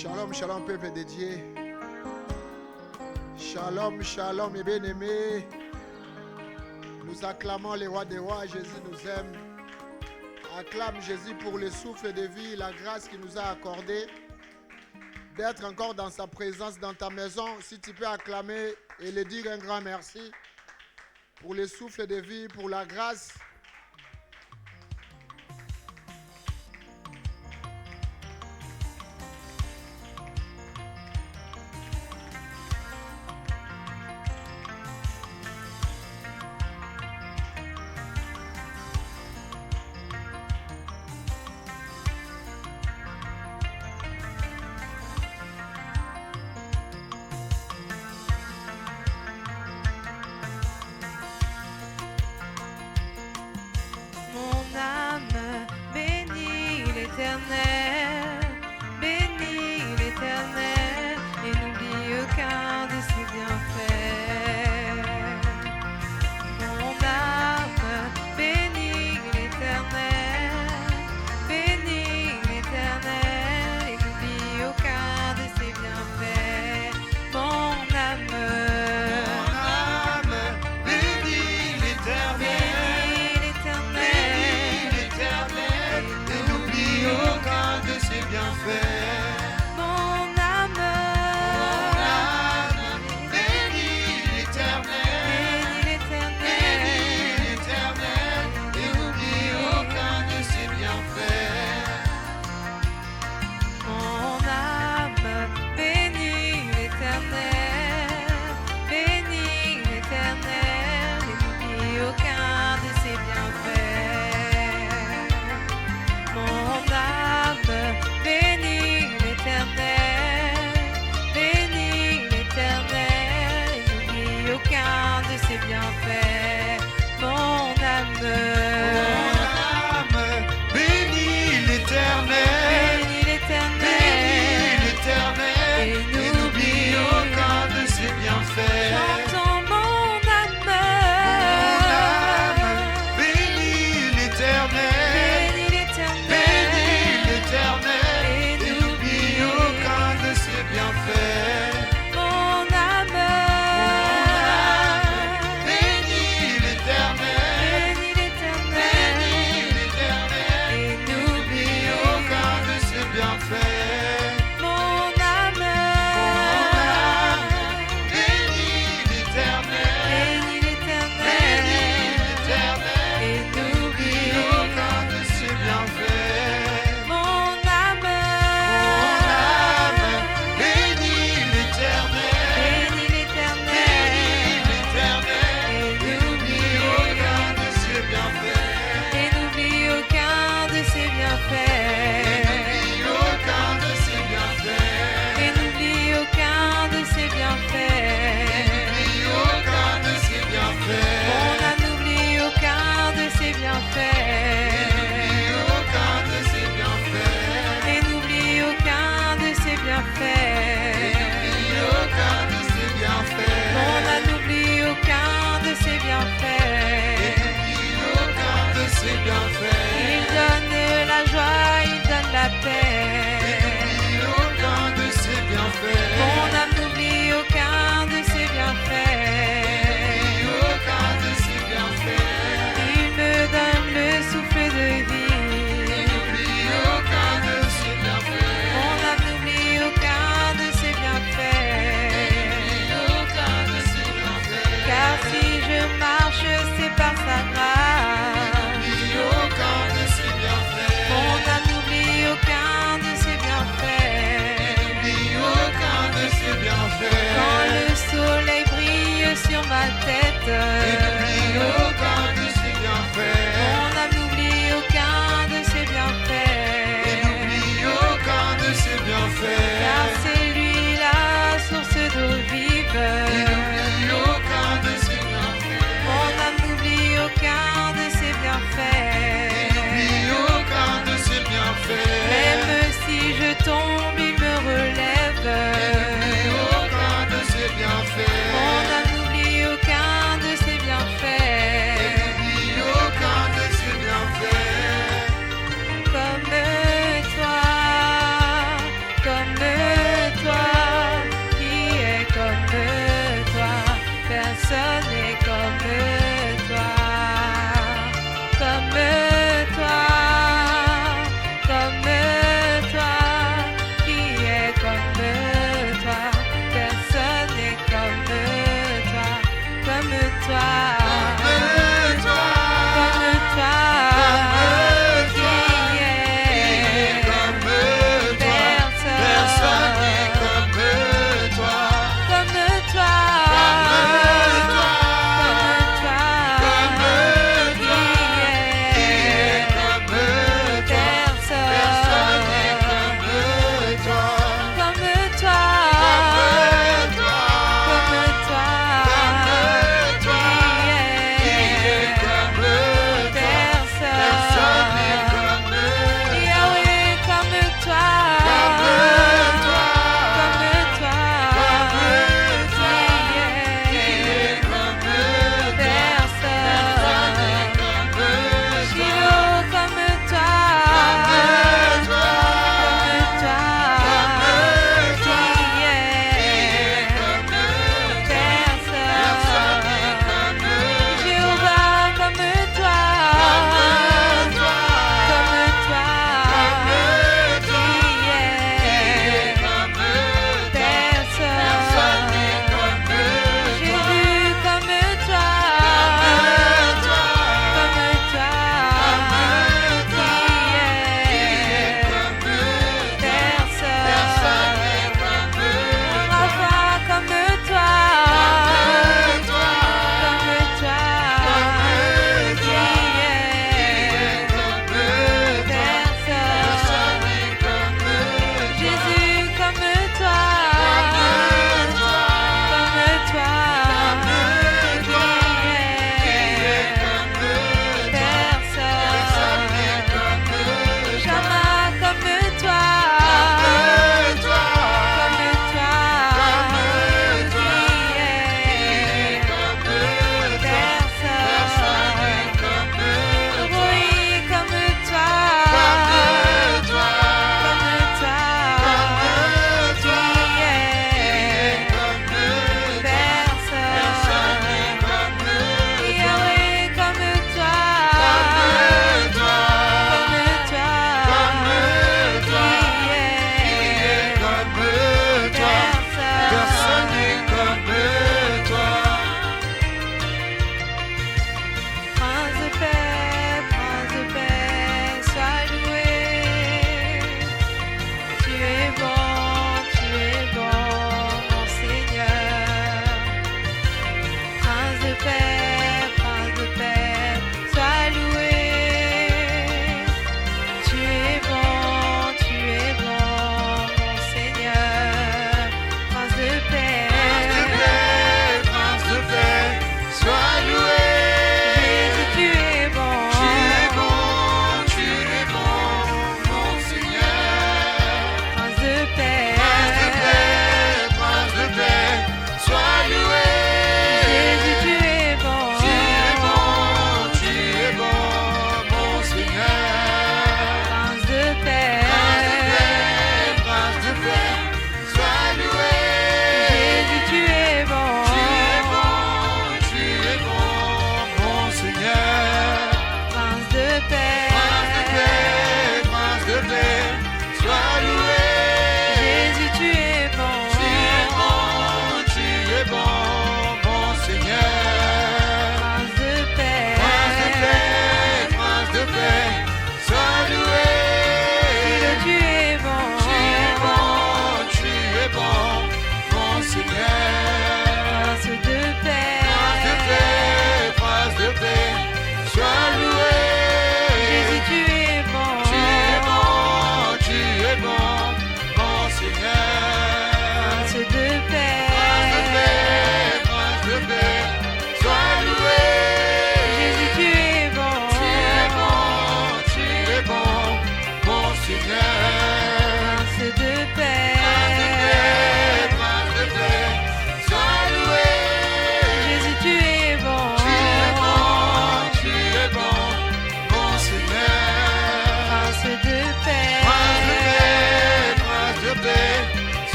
Shalom, shalom, peuple de Dieu. Shalom, shalom, mes bien-aimés. Nous acclamons le roi des rois. Jésus nous aime. Acclame Jésus pour le souffle de vie, la grâce qu'il nous a accordée d'être encore dans sa présence, dans ta maison. Si tu peux acclamer et le dire un grand merci pour le souffle de vie, pour la grâce. Mon âme n'oublie aucun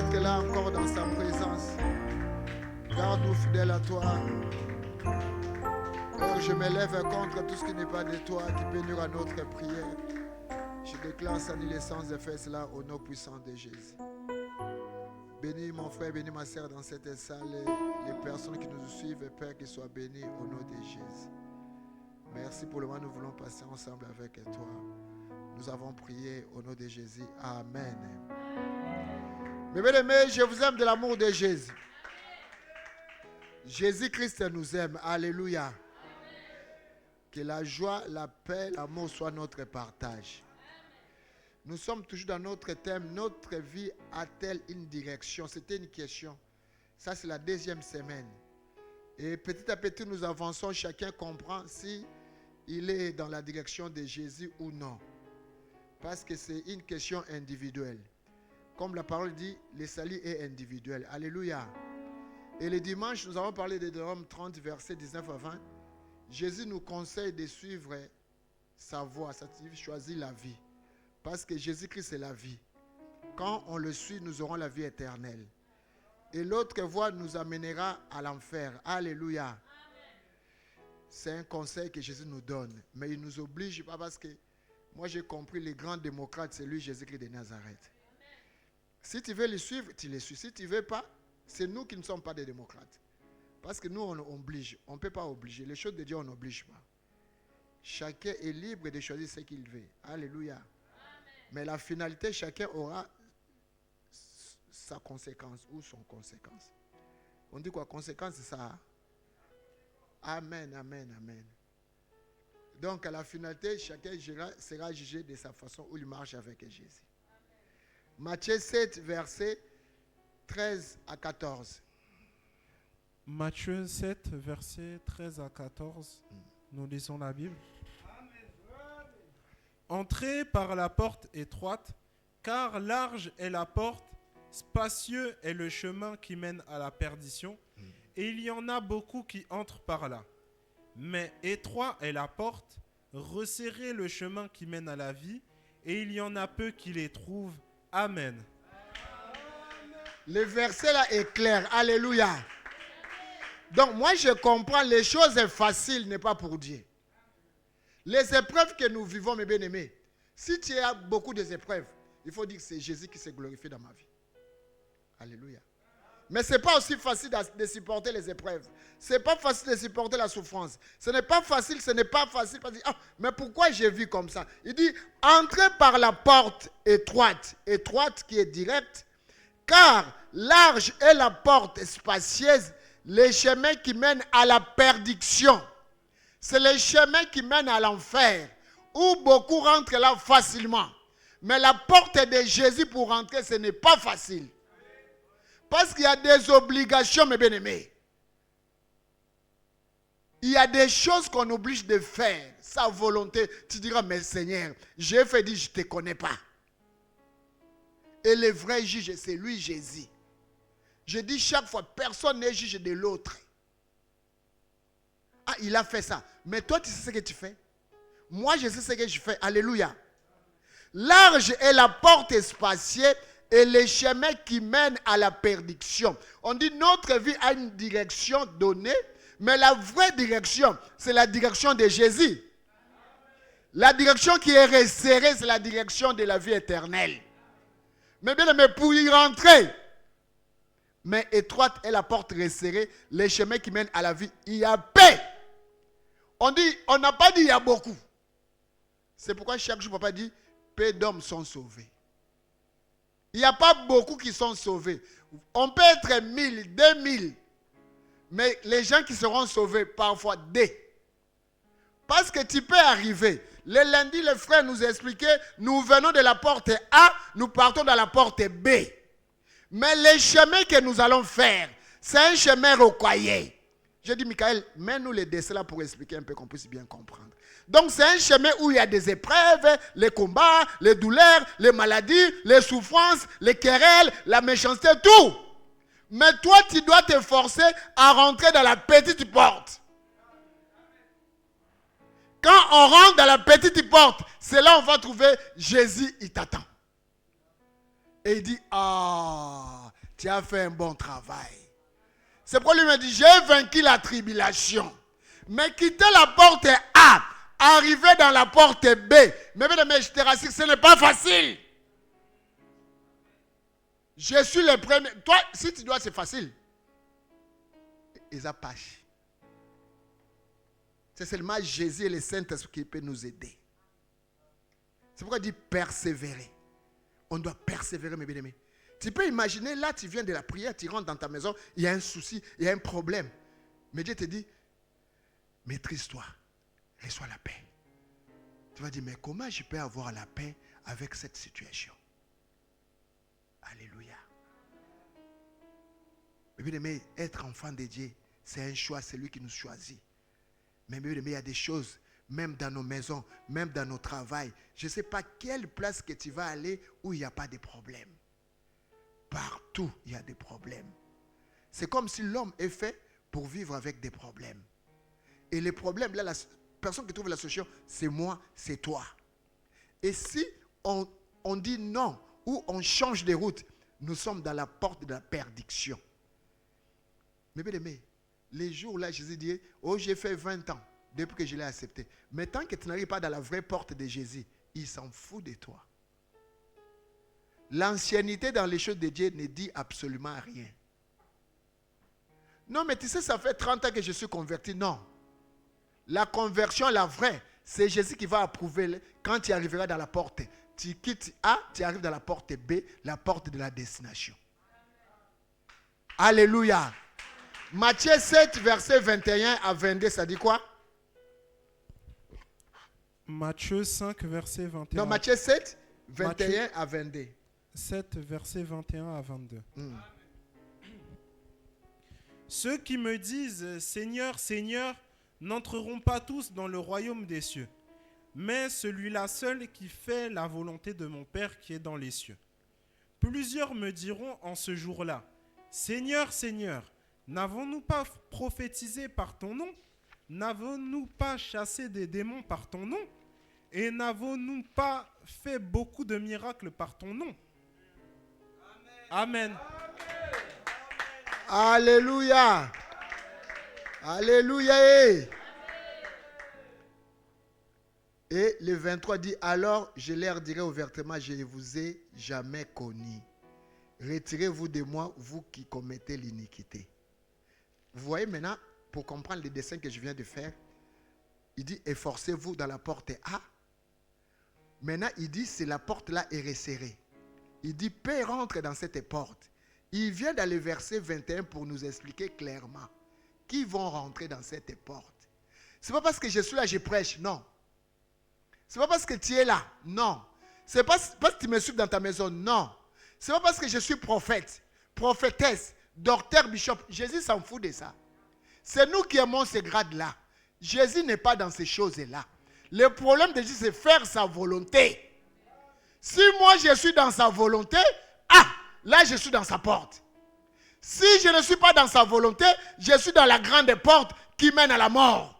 être là encore dans sa présence. Garde-nous fidèles à toi. Oh, je m'élève contre tout ce qui n'est pas de toi, qui peut nuire à notre prière. Je déclare sans naissance de faire cela au nom puissant de Jésus. Bénis mon frère, bénis ma sœur dans cette salle, les personnes qui nous suivent, Père, qu'ils soient bénis au nom de Jésus. Merci pour le moment, nous voulons passer ensemble avec toi. Nous avons prié au nom de Jésus. Amen. Mes bien-aimés, je vous aime de l'amour de Jésus. Jésus-Christ nous aime. Alléluia. Que la joie, la paix, l'amour soit notre partage. Nous sommes toujours dans notre thème. Notre vie a-t-elle une direction? C'était une question. Ça, c'est la deuxième semaine. Et petit à petit, nous avançons. Chacun comprend si il est dans la direction de Jésus ou non. Parce que c'est une question individuelle. Comme la parole dit, le salut est individuel. Alléluia. Et le dimanche, nous avons parlé de Rome 30, versets 19 à 20. Jésus nous conseille de suivre sa voie, ça signifie choisir la vie. Parce que Jésus-Christ est la vie. Quand on le suit, nous aurons la vie éternelle. Et l'autre voie nous amènera à l'enfer. Alléluia. C'est un conseil que Jésus nous donne. Mais il ne nous oblige pas parce que moi j'ai compris, les grands démocrates, c'est lui Jésus-Christ de Nazareth. Si tu veux le suivre, tu le suis. Si tu ne veux pas, c'est nous qui ne sommes pas des démocrates. Parce que nous, on oblige. On ne peut pas obliger. Les choses de Dieu, on n'oblige pas. Chacun est libre de choisir ce qu'il veut. Alléluia. Amen. Mais la finalité, chacun aura sa conséquence ou son conséquence. On dit quoi? Conséquence, c'est ça. Amen, amen, amen. Donc, à la finalité, chacun sera jugé de sa façon où il marche avec Jésus. Matthieu 7, versets 13 à 14. Matthieu 7, versets 13 à 14. Nous lisons la Bible. Entrez par la porte étroite, car large est la porte, spacieux est le chemin qui mène à la perdition, et il y en a beaucoup qui entrent par là. Mais étroit est la porte, resserré le chemin qui mène à la vie, et il y en a peu qui les trouvent. Amen. Le verset là est clair. Alléluia. Donc moi je comprends, les choses faciles n'est pas pour Dieu. Les épreuves que nous vivons, mes bien-aimés, si tu as beaucoup d'épreuves, il faut dire que c'est Jésus qui s'est glorifié dans ma vie. Alléluia. Mais ce n'est pas aussi facile de supporter les épreuves. Ce n'est pas facile de supporter la souffrance. Ce n'est pas facile. Parce que, mais pourquoi j'ai vu comme ça? Il dit, entrez par la porte étroite qui est directe, car large est la porte spacieuse, les chemins qui mènent à la perdition. C'est les chemins qui mènent à l'enfer, où beaucoup rentrent là facilement. Mais la porte de Jésus pour rentrer, ce n'est pas facile. Parce qu'il y a des obligations, mes bien-aimés. Il y a des choses qu'on oblige de faire. Sa volonté, tu diras, mais Seigneur, j'ai fait dire, je ne te connais pas. Et le vrai juge, c'est lui, Jésus. Je dis chaque fois, personne n'est juge de l'autre. Ah, il a fait ça. Mais toi, tu sais ce que tu fais. Moi, je sais ce que je fais. Alléluia. Large est la porte spacieuse et les chemins qui mènent à la perdition. On dit notre vie a une direction donnée, mais la vraie direction, c'est la direction de Jésus. La direction qui est resserrée, c'est la direction de la vie éternelle. Mais bien, mais pour y rentrer, mais étroite est la porte resserrée, les chemins qui mènent à la vie, il y a paix. On n'a pas dit il y a beaucoup. C'est pourquoi chaque jour, papa dit, peu d'hommes sont sauvés. Il n'y a pas beaucoup qui sont sauvés. On peut être 1000, 2000. Mais les gens qui seront sauvés, parfois des. Parce que tu peux arriver. Le lundi, le frère nous expliquait, nous venons de la porte A, nous partons dans la porte B. Mais le chemin que nous allons faire, c'est un chemin rocaillé. J'ai dit, Michael, mets-nous les dessins là pour expliquer un peu qu'on puisse bien comprendre. Donc c'est un chemin où il y a des épreuves, les combats, les douleurs, les maladies, les souffrances, les querelles, la méchanceté, tout. Mais toi, tu dois te forcer à rentrer dans la petite porte. Quand on rentre dans la petite porte, c'est là où on va trouver Jésus, il t'attend. Et il dit, ah, tu as fait un bon travail. C'est pourquoi lui me dit, j'ai vaincu la tribulation. Mais quitter la porte A, arriver dans la porte B, mais je te rassure, ce n'est pas facile. Je suis le premier. Toi, si tu dois, c'est facile. Isapache. C'est seulement Jésus et le Saint-Esprit qui peut nous aider. C'est pourquoi il dit persévérer. On doit persévérer, mes bien-aimés. Tu peux imaginer, là, tu viens de la prière, tu rentres dans ta maison, il y a un souci, il y a un problème. Mais Dieu te dit, maîtrise-toi, reçois la paix. Tu vas dire, mais comment je peux avoir la paix avec cette situation? Alléluia. Mais bien aimé, être enfant de Dieu, c'est un choix, c'est lui qui nous choisit. Mais bien aimé, il y a des choses, même dans nos maisons, même dans nos travails. Je ne sais pas quelle place que tu vas aller où il n'y a pas de problème. Partout, il y a des problèmes. C'est comme si l'homme est fait pour vivre avec des problèmes. Et les problèmes, là, la personne qui trouve la solution, c'est moi, c'est toi. Et si on dit non, ou on change de route, nous sommes dans la porte de la perdition. Mais bien aimé, les jours là, Jésus dit, oh, j'ai fait 20 ans depuis que je l'ai accepté. Mais tant que tu n'arrives pas dans la vraie porte de Jésus, il s'en fout de toi. L'ancienneté dans les choses de Dieu ne dit absolument rien. Non, mais tu sais, ça fait 30 ans que je suis converti. Non. La conversion, la vraie, c'est Jésus qui va approuver quand tu arriveras dans la porte. Tu quittes A, tu arrives dans la porte B, la porte de la destination. Alléluia. Matthieu 7, verset 21 à 22, ça dit quoi? Matthieu 5, verset 21. Non, Matthieu 7, 21 à 22. 7, verset 21 à 22. Ceux qui me disent, Seigneur, Seigneur, n'entreront pas tous dans le royaume des cieux, mais celui-là seul qui fait la volonté de mon Père qui est dans les cieux. Plusieurs me diront en ce jour-là, Seigneur, Seigneur, n'avons-nous pas prophétisé par ton nom? N'avons-nous pas chassé des démons par ton nom? Et n'avons-nous pas fait beaucoup de miracles par ton nom? Amen. Alléluia. Alléluia. Et le 23 dit, alors je leur dirai ouvertement, je ne vous ai jamais connu. Retirez-vous de moi, vous qui commettez l'iniquité. Vous voyez maintenant, pour comprendre le dessin que je viens de faire, il dit, efforcez-vous dans la porte A. Maintenant, il dit, c'est la porte là est resserrée. Il dit, paix rentre dans cette porte. Il vient dans le verset 21 pour nous expliquer clairement qui vont rentrer dans cette porte. Ce n'est pas parce que je suis là, je prêche, non. Ce n'est pas parce que tu es là, non. Ce n'est pas parce que tu me suis dans ta maison, non. Ce n'est pas parce que je suis prophète, prophétesse, docteur, bishop. Jésus s'en fout de ça. C'est nous qui aimons ces grades-là. Jésus n'est pas dans ces choses-là. Le problème de Jésus, c'est faire sa volonté. Si moi je suis dans sa volonté, là je suis dans sa porte. Si je ne suis pas dans sa volonté, je suis dans la grande porte qui mène à la mort.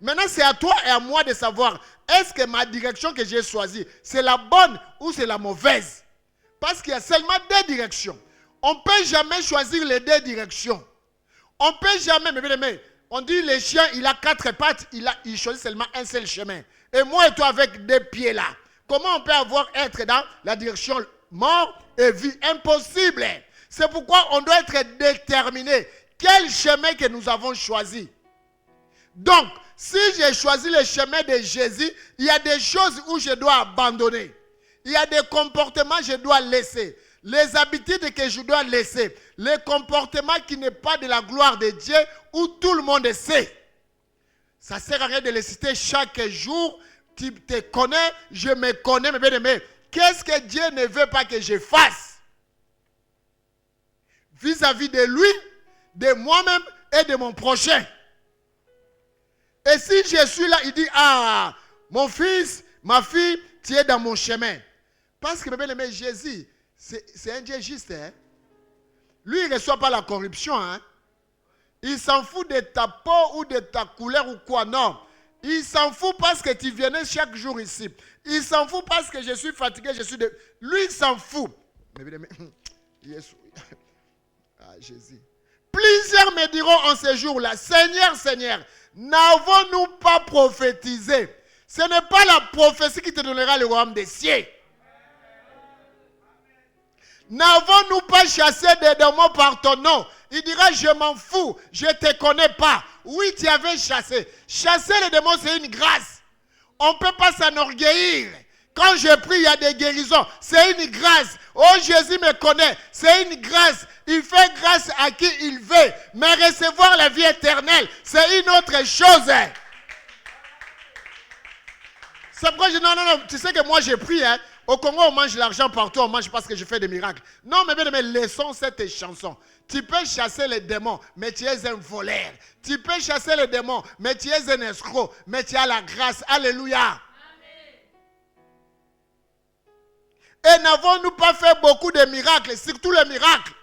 Maintenant, c'est à toi et à moi de savoir, est-ce que ma direction que j'ai choisie, c'est la bonne ou c'est la mauvaise? Parce qu'il y a seulement deux directions. On ne peut jamais choisir les deux directions. On ne peut jamais, mais on dit le chien, il a 4 pattes, il choisit seulement un seul chemin. Et moi et toi avec 2 pieds là. Comment on peut être dans la direction mort et vie? Impossible. C'est pourquoi on doit être déterminé. Quel chemin que nous avons choisi? Donc, si j'ai choisi le chemin de Jésus, il y a des choses où je dois abandonner. Il y a des comportements que je dois laisser. Les habitudes que je dois laisser. Les comportements qui n'est pas de la gloire de Dieu, où tout le monde sait. Ça ne sert à rien de les citer chaque jour. Tu te connais, je me connais, mes bien-aimés. Qu'est-ce que Dieu ne veut pas que je fasse? Vis-à-vis de lui, de moi-même et de mon prochain. Et si je suis là, il dit, mon fils, ma fille, tu es dans mon chemin. Parce que, mes bien-aimés, Jésus, c'est un Dieu juste. Hein? Lui, il ne reçoit pas la corruption. Hein? Il s'en fout de ta peau ou de ta couleur ou quoi, non. Il s'en fout parce que tu venais chaque jour ici. Il s'en fout parce que je suis fatigué, Lui, il s'en fout. Mais Ah, Jésus. Plusieurs me diront en ce jour-là, Seigneur, Seigneur, n'avons-nous pas prophétisé? Ce n'est pas la prophétie qui te donnera le royaume des cieux. N'avons-nous pas chassé des démons par ton nom? Il dira, je m'en fous, je ne te connais pas. Oui, tu avais chassé. Chasser les démons, c'est une grâce. On ne peut pas s'enorgueillir. Quand je prie, il y a des guérisons. C'est une grâce. Oh, Jésus me connaît. C'est une grâce. Il fait grâce à qui il veut. Mais recevoir la vie éternelle, c'est une autre chose. C'est pourquoi je dis, non. Tu sais que moi, j'ai pris, hein. Au Congo, on mange l'argent partout. On mange parce que je fais des miracles. Non, mais bien aimé, laissons cette chanson. Tu peux chasser les démons, mais tu es un voleur. Tu peux chasser les démons, mais tu es un escroc. Mais tu as la grâce. Alléluia. Et n'avons-nous pas fait beaucoup de miracles, surtout les miracles?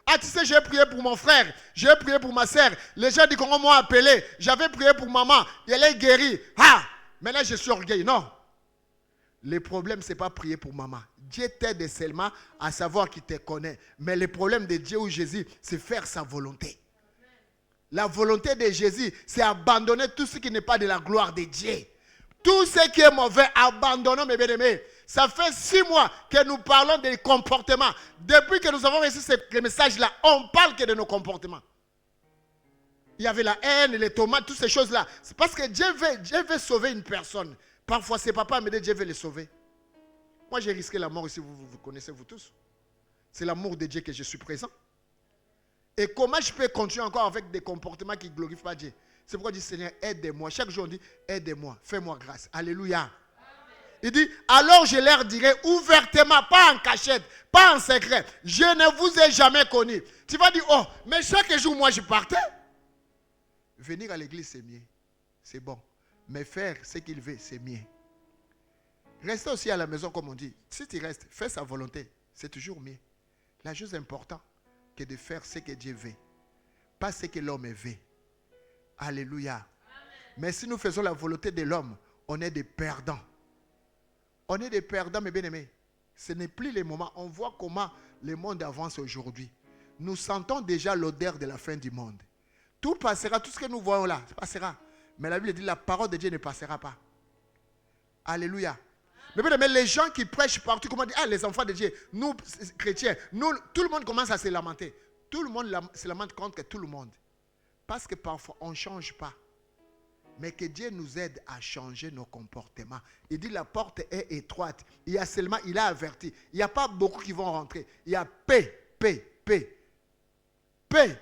Ah, tu sais, j'ai prié pour mon frère, j'ai prié pour ma soeur. Les gens du Congo m'ont appelé. J'avais prié pour maman, elle est guérie. Ah, maintenant je suis orgueilleux. Non. Le problème, ce n'est pas prier pour maman. Dieu t'aide seulement à savoir qu'il te connaît. Mais le problème de Dieu ou Jésus, c'est faire sa volonté. La volonté de Jésus, c'est abandonner tout ce qui n'est pas de la gloire de Dieu. Tout ce qui est mauvais, abandonnons, mes bien-aimés. Ça fait 6 mois que nous parlons des comportements. Depuis que nous avons reçu ce message-là, on parle que de nos comportements. Il y avait la haine, les tomates, toutes ces choses-là. C'est parce que Dieu veut sauver une personne. Parfois, c'est papa me dit Dieu veut le sauver. Moi, j'ai risqué la mort ici, vous connaissez vous tous. C'est l'amour de Dieu que je suis présent. Et comment je peux continuer encore avec des comportements qui ne glorifient pas Dieu? C'est pourquoi je dis Seigneur, aide-moi. Chaque jour, on dit aide-moi, fais-moi grâce. Alléluia. Il dit, alors je leur dirai ouvertement, pas en cachette, pas en secret. Je ne vous ai jamais connu. Tu vas dire, oh, mais chaque jour, moi, je partais. Venir à l'église, c'est mieux. C'est bon. Mais faire ce qu'il veut, c'est mieux. Rester aussi à la maison, comme on dit. Si tu restes, fais sa volonté. C'est toujours mieux. La chose importante, c'est de faire ce que Dieu veut. Pas ce que l'homme veut. Alléluia. Amen. Mais si nous faisons la volonté de l'homme, on est des perdants. On est des perdants, mes bien-aimés. Ce n'est plus le moment. On voit comment le monde avance aujourd'hui. Nous sentons déjà l'odeur de la fin du monde. Tout passera, tout ce que nous voyons là, ça passera. Mais la Bible dit, la parole de Dieu ne passera pas. Alléluia. Mais bien aimé, les gens qui prêchent partout, comment dire, ah, les enfants de Dieu, nous, chrétiens, nous, tout le monde commence à se lamenter. Tout le monde se lamente contre tout le monde. Parce que parfois, on ne change pas. Mais que Dieu nous aide à changer nos comportements. Il dit la porte est étroite. Il a averti. Il n'y a pas beaucoup qui vont rentrer. Il y a paix.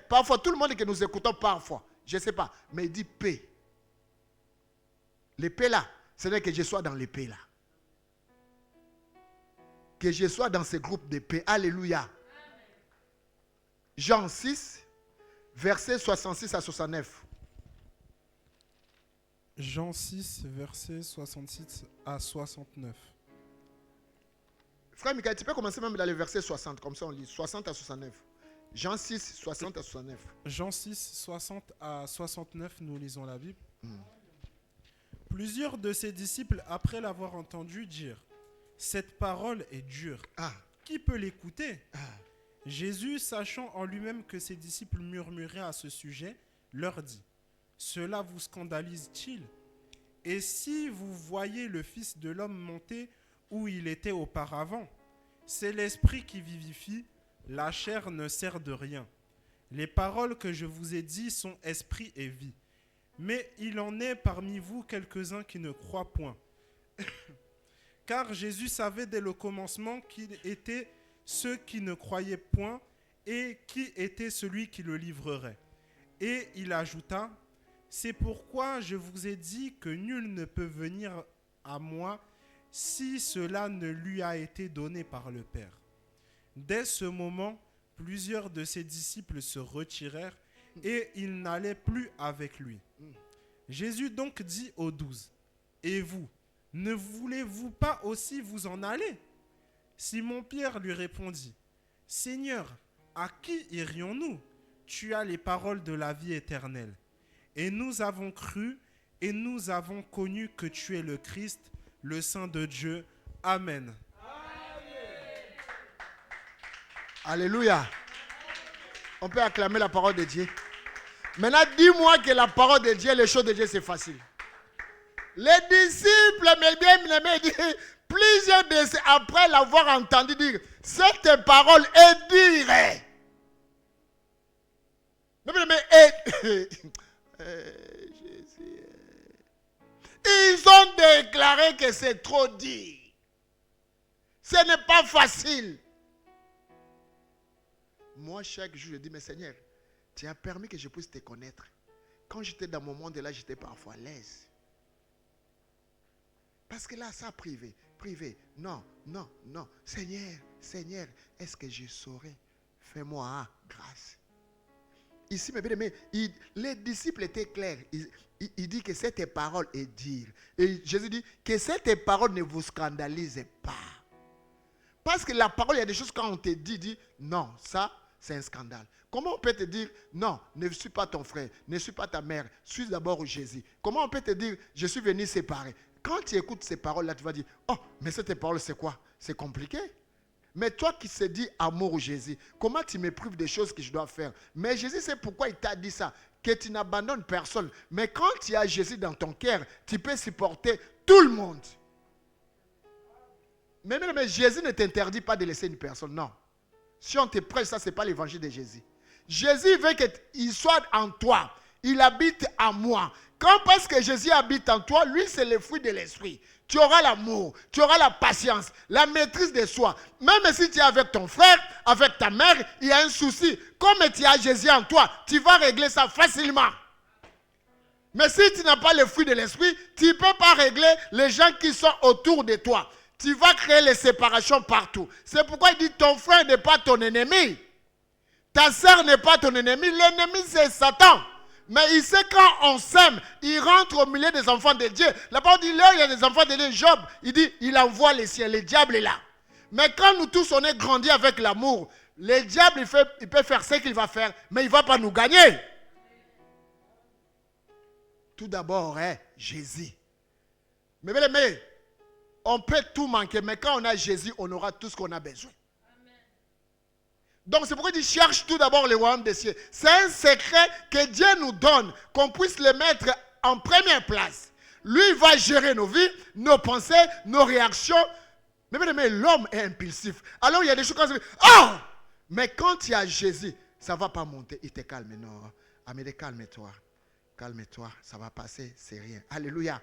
Parfois, tout le monde que nous écoutons parfois, je ne sais pas, mais il dit paix. L'épée là, ce n'est que je sois dans l'épée là. Que je sois dans ce groupe de paix. Alléluia. Jean 6, versets 66 à 69. Jean 6, versets 66 à 69. Frère Michael, tu peux commencer même dans le verset 60, comme ça on lit, 60 à 69. Jean 6, 60 à 69. Jean 6, 60 à 69, nous lisons la Bible. Plusieurs de ses disciples, après l'avoir entendu dire, cette parole est dure. Qui peut l'écouter? Jésus, sachant en lui-même que ses disciples murmuraient à ce sujet, leur dit, cela vous scandalise-t-il? Et si vous voyez le Fils de l'homme monter où il était auparavant, c'est l'esprit qui vivifie, la chair ne sert de rien. Les paroles que je vous ai dites sont esprit et vie. Mais il en est parmi vous quelques-uns qui ne croient point. Car Jésus savait dès le commencement qui étaient ceux qui ne croyaient point et qui était celui qui le livrerait. Et il ajouta, c'est pourquoi je vous ai dit que nul ne peut venir à moi si cela ne lui a été donné par le Père. Dès ce moment, plusieurs de ses disciples se retirèrent et ils n'allaient plus avec lui. Jésus donc dit aux 12, « Et vous, ne voulez-vous pas aussi vous en aller ?» Simon-Pierre lui répondit, « Seigneur, à qui irions-nous? Tu as les paroles de la vie éternelle. Et nous avons cru et nous avons connu que tu es le Christ, le Saint de Dieu. Amen. » Alléluia. On peut acclamer la parole de Dieu. Maintenant, dis-moi que la parole de Dieu, les choses de Dieu, c'est facile. Les disciples, mes bien-aimés, disent, plusieurs de après l'avoir entendu dire, cette parole est dire. Ils ont déclaré que c'est trop dit. Ce n'est pas facile. Moi, chaque jour, je dis, mais Seigneur, tu as permis que je puisse te connaître. Quand j'étais dans mon monde là, j'étais parfois à l'aise. Parce que là, ça privé. Non. Seigneur, est-ce que je saurais? Fais-moi grâce. Ici, mes bien-aimés, les disciples étaient clairs. Il dit que cette parole est dire. Et Jésus dit que cette parole ne vous scandalise pas. Parce que la parole, il y a des choses quand on te dit non, ça, c'est un scandale. Comment on peut te dire, non, ne suis pas ton frère, ne suis pas ta mère, suis d'abord Jésus. Comment on peut te dire, je suis venu séparer? Quand tu écoutes ces paroles-là, tu vas dire, oh, mais cette parole, c'est quoi? C'est compliqué. Mais toi qui se dis amour Jésus, comment tu m'éprouves des choses que je dois faire? Mais Jésus sait pourquoi il t'a dit ça, que tu n'abandonnes personne. Mais quand tu as Jésus dans ton cœur, tu peux supporter tout le monde. Mais Jésus ne t'interdit pas de laisser une personne, non. Si on te prêche, ça, ce n'est pas l'évangile de Jésus. Jésus veut qu'il soit en toi. Il habite en moi. Quand parce que Jésus habite en toi, lui, c'est le fruit de l'esprit. Tu auras l'amour, tu auras la patience, la maîtrise de soi. Même si tu es avec ton frère, avec ta mère, il y a un souci. Comme tu as Jésus en toi, tu vas régler ça facilement. Mais si tu n'as pas le fruit de l'esprit, tu ne peux pas régler les gens qui sont autour de toi. Tu vas créer les séparations partout. C'est pourquoi il dit ton frère n'est pas ton ennemi. Ta sœur n'est pas ton ennemi. L'ennemi, c'est Satan. Mais il sait quand on s'aime, il rentre au milieu des enfants de Dieu. La parole dit, là, il y a des enfants de Dieu. Job, il dit, il envoie les ciels. Le diable est là. Mais quand nous tous, on est grandis avec l'amour, le diable, il peut faire ce qu'il va faire, mais il ne va pas nous gagner. Tout d'abord, Jésus. Mais on peut tout manquer, mais quand on a Jésus, on aura tout ce qu'on a besoin. Donc c'est pourquoi il dit cherche tout d'abord le royaume des cieux. C'est un secret que Dieu nous donne, qu'on puisse le mettre en première place. Lui va gérer nos vies, nos pensées, nos réactions. Mais l'homme est impulsif. Alors il y a des choses comme ça. Oh! Mais quand il y a Jésus, ça ne va pas monter. Il te calme. Non. Amédée, calme-toi. Calme-toi. Ça va passer. C'est rien. Alléluia.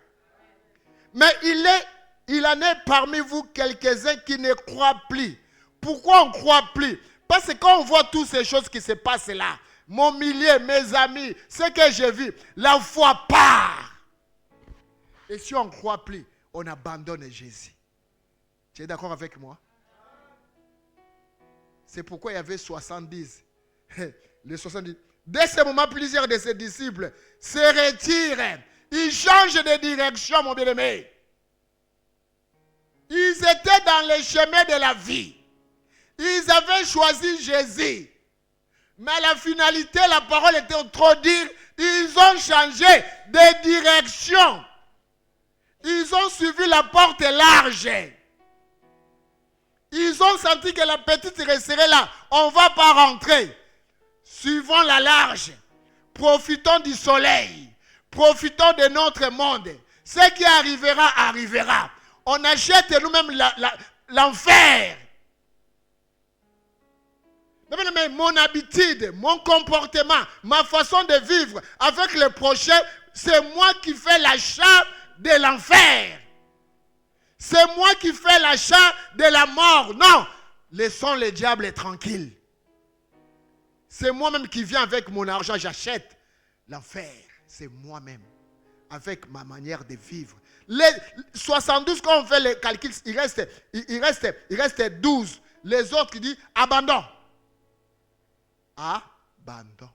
Mais il en est parmi vous quelques-uns qui ne croient plus. Pourquoi on ne croit plus? Parce que quand on voit toutes ces choses qui se passent là, mon milieu, mes amis, ce que j'ai vu, la foi part. Et si on ne croit plus, on abandonne Jésus. Tu es d'accord avec moi? C'est pourquoi il y avait 70. Les 70. Dès ce moment, plusieurs de ses disciples se retirent. Ils changent de direction, mon bien-aimé. Ils étaient dans les chemins de la vie. Ils avaient choisi Jésus. Mais à la finalité, la parole était trop dure. Ils ont changé de direction. Ils ont suivi la porte large. Ils ont senti que la petite resterait là. On ne va pas rentrer. Suivons la large. Profitons du soleil. Profitons de notre monde. Ce qui arrivera, arrivera. On achète nous-mêmes l'enfer. Mais mon habitude, mon comportement, ma façon de vivre avec le prochain, c'est moi qui fais l'achat de l'enfer. C'est moi qui fais l'achat de la mort. Non, laissons le diable tranquille. C'est moi-même qui viens avec mon argent, j'achète l'enfer. C'est moi-même, avec ma manière de vivre. Les 72, quand on fait les calculs, il reste 12. Les autres qui disent abandon. Abandon.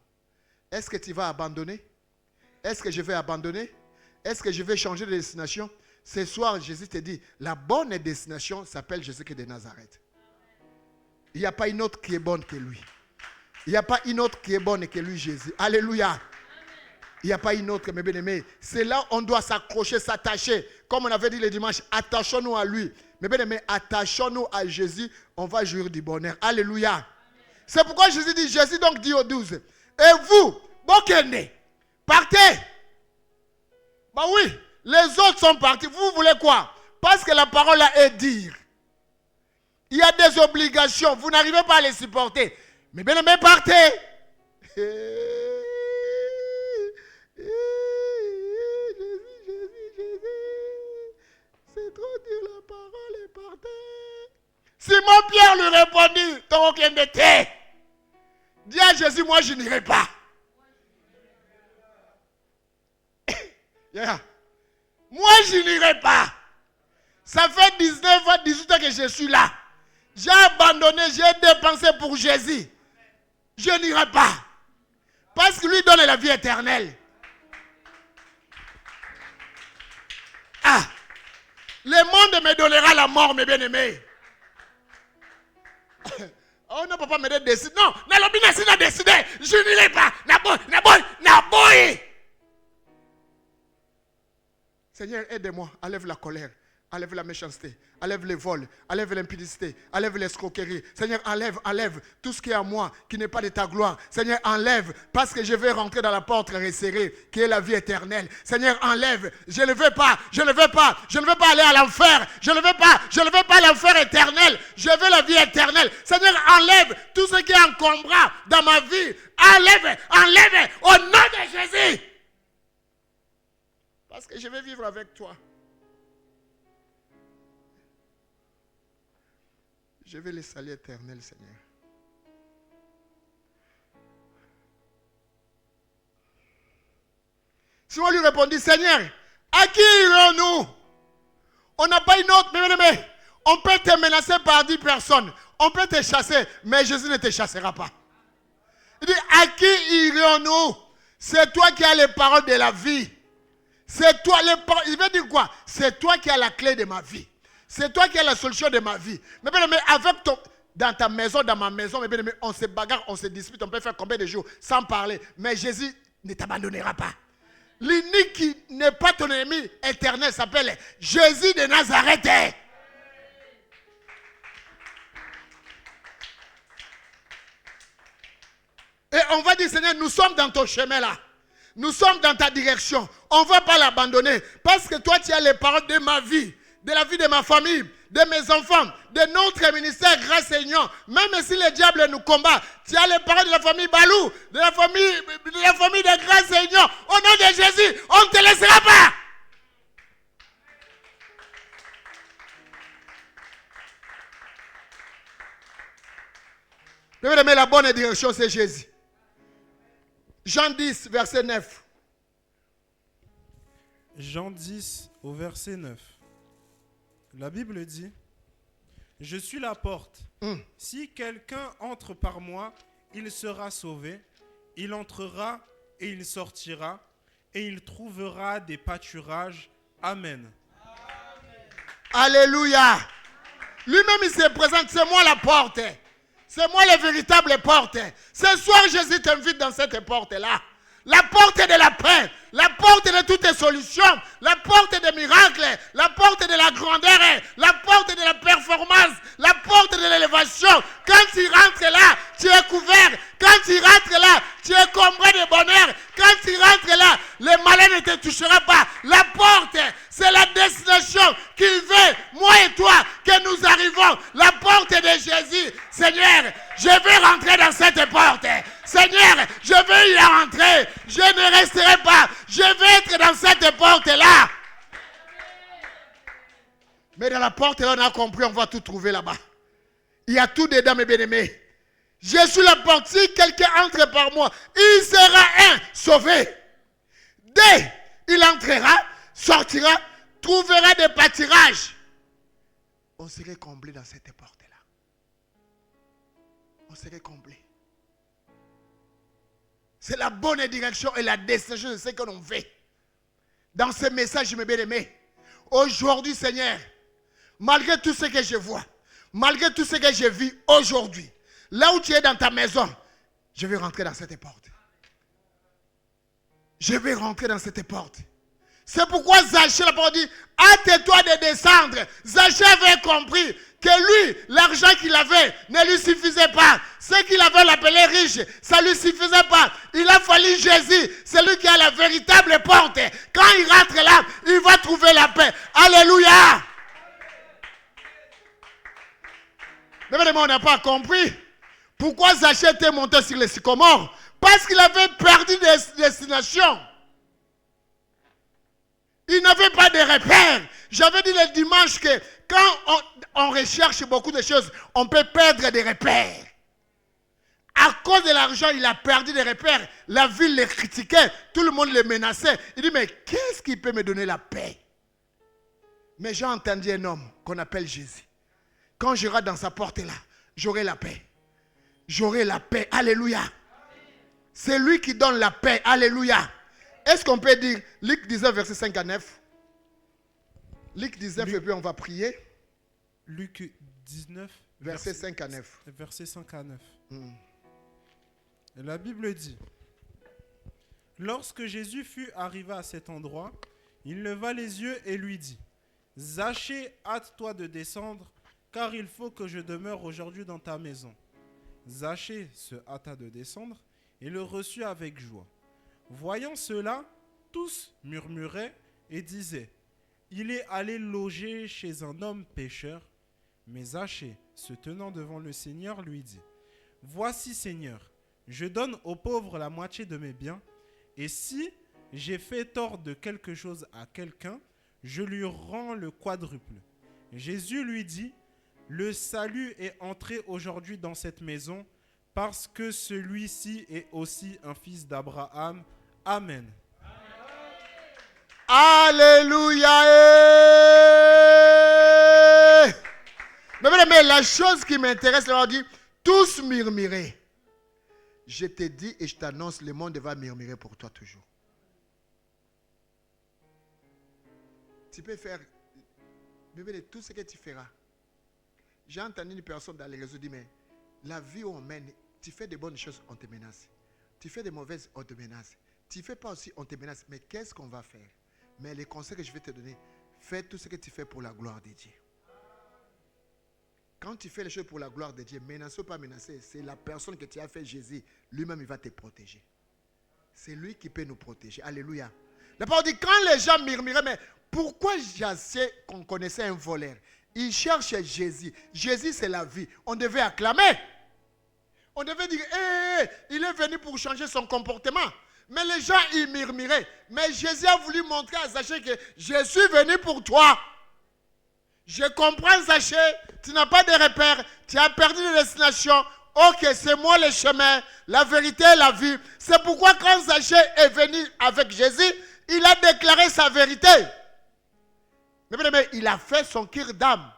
Est-ce que tu vas abandonner? Est-ce que je vais abandonner? Est-ce que je vais changer de destination? Ce soir, Jésus te dit, la bonne destination s'appelle Jésus de Nazareth. Il n'y a pas une autre qui est bonne que lui. Il n'y a pas une autre qui est bonne que lui, Jésus. Alléluia. Il n'y a pas une autre, mes bien-aimés. C'est là où on doit s'accrocher, s'attacher. Comme on avait dit le dimanche, attachons-nous à lui. Mes bien-aimés, attachons-nous à Jésus. On va jouir du bonheur. Alléluia. C'est pourquoi Jésus donc dit aux 12, et vous, Bokende, partez. Bah oui, les autres sont partis. Vous voulez quoi? Parce que la parole là est dire. Il y a des obligations. Vous n'arrivez pas à les supporter. Mais bien aimé, partez. Jésus. C'est trop dur, la parole est partez. Simon-Pierre lui répondit, ton aucun de thé. Dis à Jésus, moi je n'irai pas. Yeah. Moi je n'irai pas. Ça fait 19 ans, 18 ans que je suis là. J'ai abandonné, j'ai dépensé pour Jésus. Je n'irai pas. Parce que lui donne la vie éternelle. Ah, le monde me donnera la mort, mes bien-aimés. Oh non, papa me décide. Non, Nalobina si n'a décidé. Je n'irai pas. Naboy. Seigneur, aide-moi. Enlève la colère. Enlève la méchanceté. Enlève les vols. Enlève l'impudicité. Enlève l'escroquerie. Seigneur, enlève tout ce qui est à moi, qui n'est pas de ta gloire. Seigneur, enlève, parce que je vais rentrer dans la porte resserrée, qui est la vie éternelle. Seigneur, enlève. Je ne veux pas. Je ne veux pas. Je ne veux pas aller à l'enfer. Je ne veux pas. Je ne veux pas l'enfer éternel. Je veux la vie éternelle. Seigneur, enlève tout ce qui est encombrant dans ma vie. Enlève au nom de Jésus. Parce que je vais vivre avec toi. Je vais le salut éternel, Seigneur. Simon lui répondit, Seigneur, à qui irons-nous? On n'a pas une autre, mais on peut te menacer par 10 personnes. On peut te chasser, mais Jésus ne te chassera pas. Il dit, à qui irons-nous? C'est toi qui as les paroles de la vie. C'est toi, il veut dire quoi? C'est toi qui as la clé de ma vie. C'est toi qui as la solution de ma vie. Mais bien aimé, avec ton, dans ta maison, dans ma maison, mais bien aimé, on se bagarre, on se dispute, on peut faire combien de jours sans parler. Mais Jésus ne t'abandonnera pas. L'unique qui n'est pas ton ennemi éternel s'appelle Jésus de Nazareth. Et on va dire, Seigneur, nous sommes dans ton chemin là. Nous sommes dans ta direction. On ne va pas l'abandonner. Parce que toi, tu as les paroles de ma vie, de la vie de ma famille, de mes enfants, de notre ministère, grâce Seigneur. Même si le diable nous combat, tu as les paroles de la famille Balou, de la famille de grâce Seigneur. Au nom de Jésus, on ne te laissera pas. Mais la bonne direction, c'est Jésus. Jean 10, verset 9. Jean 10, au verset 9. La Bible dit, « Je suis la porte. Si quelqu'un entre par moi, il sera sauvé. Il entrera et il sortira et il trouvera des pâturages. Amen. » Alléluia. Lui-même, il se présente, c'est moi la porte. C'est moi la véritable porte. Ce soir, Jésus t'invite dans cette porte-là. La porte de la paix, la porte de toutes les solutions, la porte des miracles, la porte de la grandeur, la porte de la performance, la porte de l'élévation. Quand tu rentres là, tu es couvert. Quand tu rentres là, tu es comblé de bonheur. Quand tu rentres là, le malin ne te touchera pas. La porte, c'est la destination qu'il veut, moi et toi, que nous arrivons. La porte de Jésus. Seigneur, je veux rentrer dans cette porte. Seigneur, je veux y rentrer. Je ne resterai pas. Je veux être dans cette porte-là. Mais dans la porte, là, on a compris, on va tout trouver là-bas. Il y a tout dedans, mes bien-aimés. Je suis la porte. Si quelqu'un entre par moi, il sera sauvé. Dès il entrera, sortira, trouvera des pâturages. On serait comblé dans cette porte-là. On serait comblé. C'est la bonne direction et la destination de ce que l'on fait. Dans ce message, mes bien-aimés, aujourd'hui, Seigneur, malgré tout ce que je vois, malgré tout ce que je vis aujourd'hui, là où tu es dans ta maison, je vais rentrer dans cette porte. Je vais rentrer dans cette porte. C'est pourquoi Zachée, la parole dit, hâte-toi de descendre. Zachée avait compris que lui, l'argent qu'il avait ne lui suffisait pas. Ce qu'il avait l'appelé riche, ça ne lui suffisait pas. Il a fallu Jésus, celui qui a la véritable porte. Quand il rentre là, il va trouver la paix. Alléluia. Mais on n'a pas compris pourquoi Zachée était monté sur les sycomores. Parce qu'il avait perdu des destinations. Il n'avait pas de repères. J'avais dit le dimanche que quand on recherche beaucoup de choses, on peut perdre des repères. À cause de l'argent, il a perdu des repères. La ville le critiquait, tout le monde le menaçait. Il dit, mais qu'est-ce qui peut me donner la paix? Mais j'ai entendu un homme qu'on appelle Jésus. Quand j'irai dans sa porte là, j'aurai la paix. J'aurai la paix. Alléluia. C'est lui qui donne la paix. Alléluia. Est-ce qu'on peut dire Luc 19, verset 5 à 9? Luc 19, et puis on va prier. Luc 19, verset 5 à 9. Verset 5 à 9. Et la Bible dit, lorsque Jésus fut arrivé à cet endroit, il leva les yeux et lui dit, Zachée, hâte-toi de descendre, car il faut que je demeure aujourd'hui dans ta maison. Zachée se hâta de descendre et le reçut avec joie. Voyant cela, tous murmuraient et disaient, il est allé loger chez un homme pécheur. Mais Zachée, se tenant devant le Seigneur, lui dit, voici Seigneur, je donne aux pauvres la moitié de mes biens, et si j'ai fait tort de quelque chose à quelqu'un, je lui rends le quadruple. Jésus lui dit, le salut est entré aujourd'hui dans cette maison, parce que celui-ci est aussi un fils d'Abraham. Amen. Alléluia. Mais la chose qui m'intéresse, on dit, tous murmurer. Je te dis et je t'annonce, le monde va murmurer pour toi toujours. Tu peux faire, bébé, tout ce que tu feras. J'ai entendu une personne dans les réseaux dire, mais la vie où on mène, tu fais de bonnes choses, on te menace. Tu fais de mauvaises, on te menace. Tu ne fais pas aussi, on te menace. Mais qu'est-ce qu'on va faire? Mais les conseils que je vais te donner, fais tout ce que tu fais pour la gloire de Dieu. Quand tu fais les choses pour la gloire de Dieu, menacer ou pas menacer, c'est la personne que tu as fait, Jésus. Lui-même, il va te protéger. C'est lui qui peut nous protéger. Alléluia. La parole dit, quand les gens murmuraient, mais pourquoi Zachée qu'on connaissait un voleur? Il cherche Jésus. Jésus, c'est la vie. On devait acclamer. On devait dire, il est venu pour changer son comportement. Mais les gens, ils murmuraient. Mais Jésus a voulu montrer à Zachée que je suis venu pour toi. Je comprends, Zachée, tu n'as pas de repères, tu as perdu de destination. Ok, c'est moi le chemin, la vérité et la vie. C'est pourquoi quand Zachée est venu avec Jésus, il a déclaré sa vérité. Mais il a fait son cœur d'âme.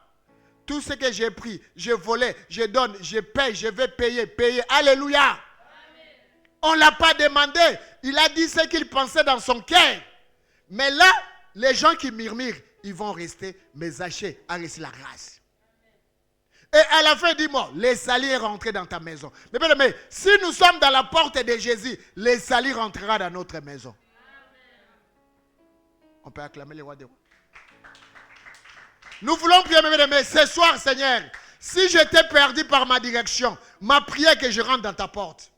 Tout ce que j'ai pris, je volais, je donne, je paye, je vais payer. Alléluia. Amen. On ne l'a pas demandé. Il a dit ce qu'il pensait dans son cœur. Mais là, les gens qui murmurent, ils vont rester. Mais Zachée a reçu la grâce. Et à la fin, dis-moi, les salis est rentré dans ta maison. Mais si nous sommes dans la porte de Jésus, les salis rentrera dans notre maison. On peut acclamer les rois des rois. Nous voulons prier, mais ce soir, Seigneur, si j'étais perdu par ma direction, ma prière que je rentre dans ta porte.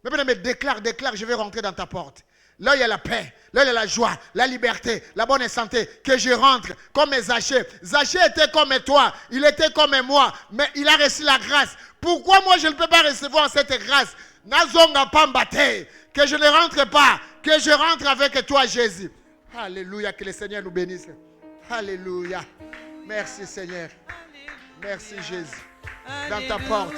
Mais déclare, je vais rentrer dans ta porte. Là, il y a la paix, là, il y a la joie, la liberté, la bonne santé, que je rentre comme Zachée. Zachée était comme toi, il était comme moi, mais il a reçu la grâce. Pourquoi moi, je ne peux pas recevoir cette grâce? Nazonga pambate, que je ne rentre pas, que je rentre avec toi, Jésus. Alléluia, que le Seigneur nous bénisse. Alléluia. Merci Seigneur. Merci Jésus. Dans ta porte.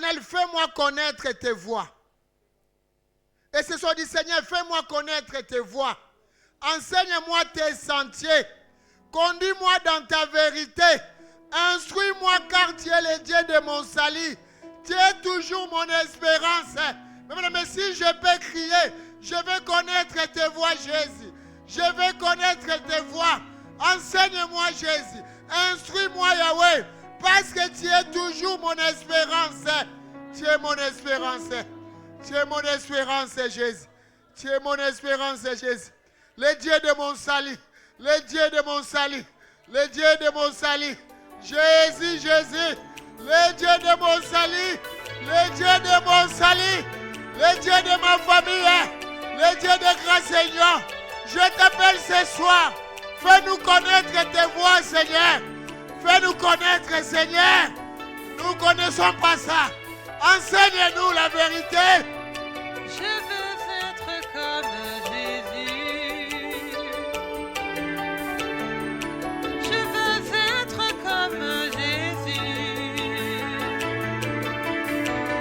l'Éternel, fais-moi connaître tes voies. Et ce soir, dit Seigneur, fais-moi connaître tes voies. Enseigne-moi tes sentiers. Conduis-moi dans ta vérité. Instruis-moi car tu es le Dieu de mon salut. Tu es toujours mon espérance. Mais si je peux crier, je veux connaître tes voies, Jésus. Je veux connaître tes voies. Enseigne-moi, Jésus. Instruis-moi, Yahweh. Parce que tu es toujours mon espérance. Tu es mon espérance. Tu es mon espérance, Jésus. Tu es mon espérance, Jésus. Le Dieu de mon salut. Le Dieu de mon salut. Le Dieu de mon salut. Jésus, Jésus. Le Dieu de mon salut. Le Dieu de mon salut. Le Dieu de ma famille. Le Dieu de grâce, Seigneur. Je t'appelle ce soir. Fais-nous connaître tes voies, Seigneur. Fais-nous connaître, Seigneur. Nous ne connaissons pas ça. Enseigne-nous la vérité. Je veux être comme Jésus. Je veux être comme Jésus.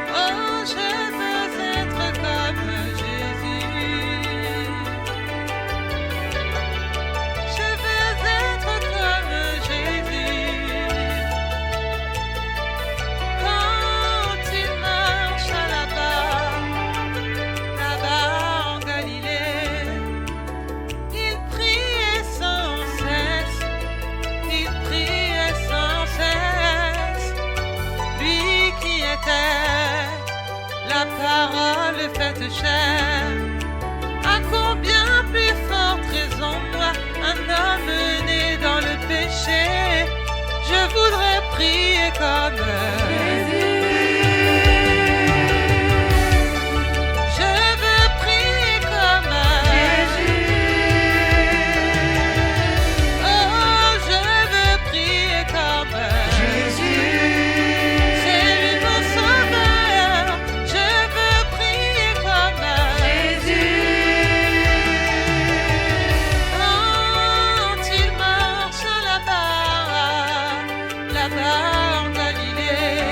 Oh, je veux être comme Jésus. Je veux être comme Jésus. Quand il marche là-bas en Galilée, il priait sans cesse, il priait sans cesse. Lui qui était la parole faite chair, à combien plus forte raison moi, un homme né dans le péché, je voudrais prier comme Jésus. Je veux prier comme Jésus. Oh, je veux prier comme Jésus. C'est lui mon sauveur. Je veux prier comme Jésus. Quand il marche là-bas en Galilée,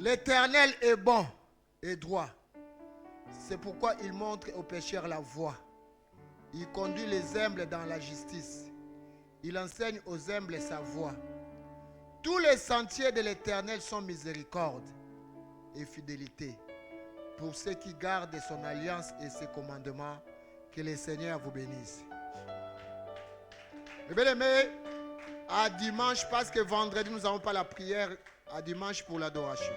L'Éternel est bon et droit. C'est pourquoi il montre aux pécheurs la voie. Il conduit les humbles dans la justice. Il enseigne aux humbles sa voie. Tous les sentiers de l'Éternel sont miséricorde et fidélité pour ceux qui gardent son alliance et ses commandements. Que le Seigneur vous bénisse. Mes bien-aimés, à dimanche, parce que vendredi nous n'avons pas la prière, à dimanche pour l'adoration.